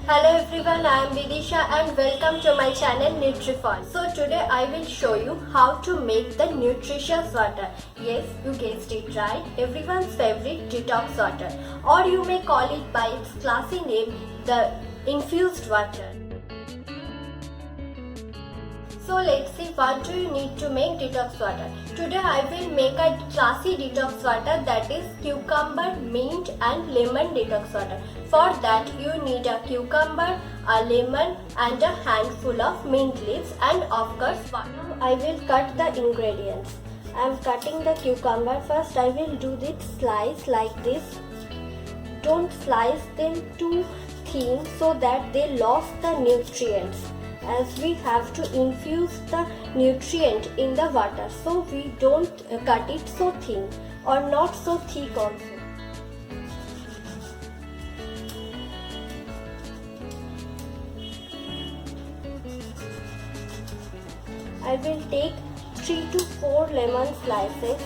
Hello everyone, I am Vidisha and welcome to my channel Nutrifon. So today I will show you how to make the nutritious water. Yes, you guessed it right, everyone's favorite detox water, or you may call it by its classy name, the infused water. So let's see what do you need to make detox water. Today I will make a classy detox water, that is cucumber, mint and lemon detox water. For that you need a cucumber, a lemon and a handful of mint leaves and of course water. Now I will cut the ingredients. I am cutting the cucumber. First I will do this slice like this. Don't slice them too thin so that they lost the nutrients, as we have to infuse the nutrient in the water, so we don't cut it so thin or not so thick also. I will take 3 to 4 lemon slices.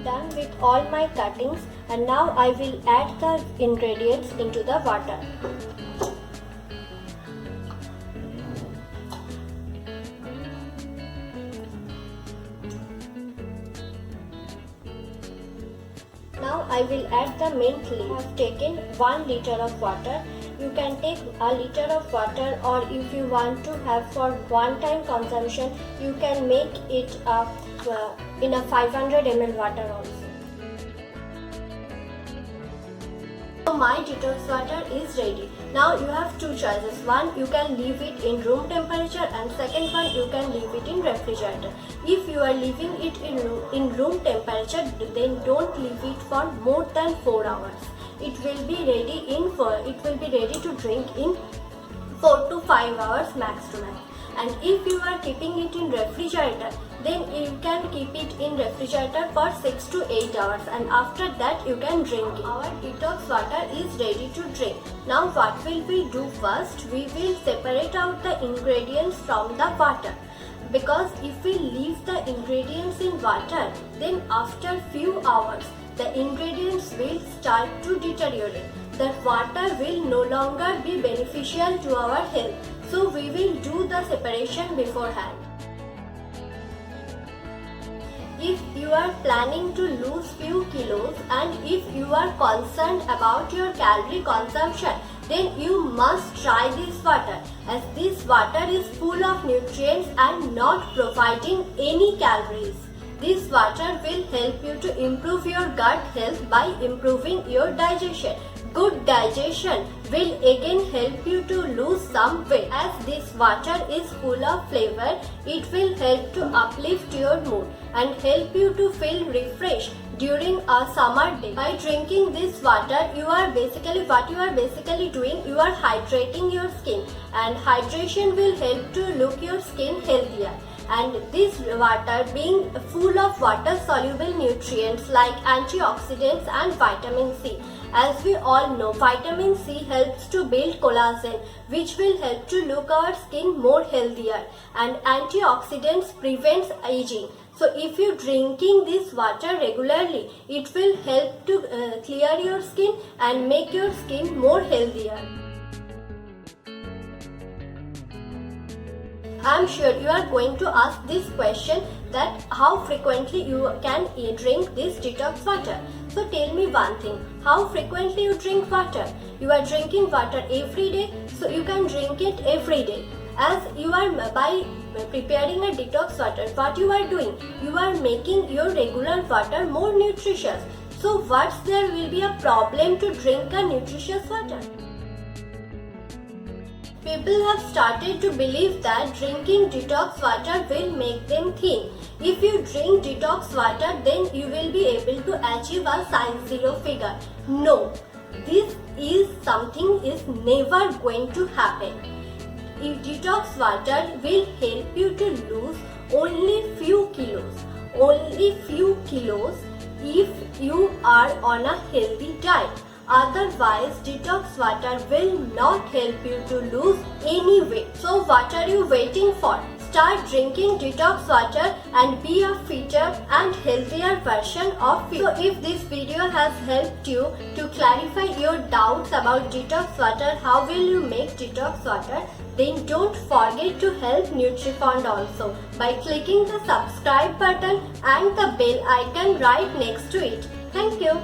Done with all my cuttings, and now I will add the ingredients into the water. Now I will add the mint leaf. I have taken 1 liter of water. You can take a liter of water, or if you want to have for one-time consumption, you can make it in a 500 ml water also. So my detox water is ready. Now you have two choices. One, you can leave it in room temperature, and second one, you can leave it in refrigerator. If you are leaving it in room temperature, then don't leave it for more than 4 hours. It will be ready to drink in 4 to 5 hours max to max. And if you are keeping it in refrigerator, then you can keep it in refrigerator for 6 to 8 hours, and after that you can drink it. Our detox water is ready to drink. Now what will we do first? We will separate out the ingredients from the water. Because if we leave the ingredients in water, then after few hours the ingredients will start to deteriorate. The water will no longer be beneficial to our health. So we will do the separation beforehand. If you are planning to lose few kilos and if you are concerned about your calorie consumption, then you must try this water, as this water is full of nutrients and not providing any calories. This water will help you to improve your gut health by improving your digestion. Good digestion will again help you to lose some weight. As this water is full of flavor, it will help to uplift your mood and help you to feel refreshed during a summer day. By drinking this water, you are basically doing, you are hydrating your skin, and hydration will help to look your skin healthier. And this water being full of water soluble nutrients like antioxidants and vitamin C. As we all know, vitamin C helps to build collagen, which will help to look our skin more healthier, and antioxidants prevents aging. So if you drinking this water regularly, it will help to clear your skin and make your skin more healthier. I am sure you are going to ask this question, that how frequently you can drink this detox water. So tell me one thing, how frequently you drink water? You are drinking water every day, so you can drink it every day. As you are by preparing a detox water, what you are doing? You are making your regular water more nutritious. So what's there will be a problem to drink a nutritious water? People have started to believe that drinking detox water will make them thin. If you drink detox water, then you will be able to achieve a size 0 figure. No, this is something is never going to happen. If detox water will help you to lose only few kilos if you are on a healthy diet. Otherwise, detox water will not help you to lose any weight. So what are you waiting for? Start drinking detox water and be a fitter and healthier version of you. So if this video has helped you to clarify your doubts about detox water, how will you make detox water? Then don't forget to help NutriFund also by clicking the subscribe button and the bell icon right next to it. Thank you.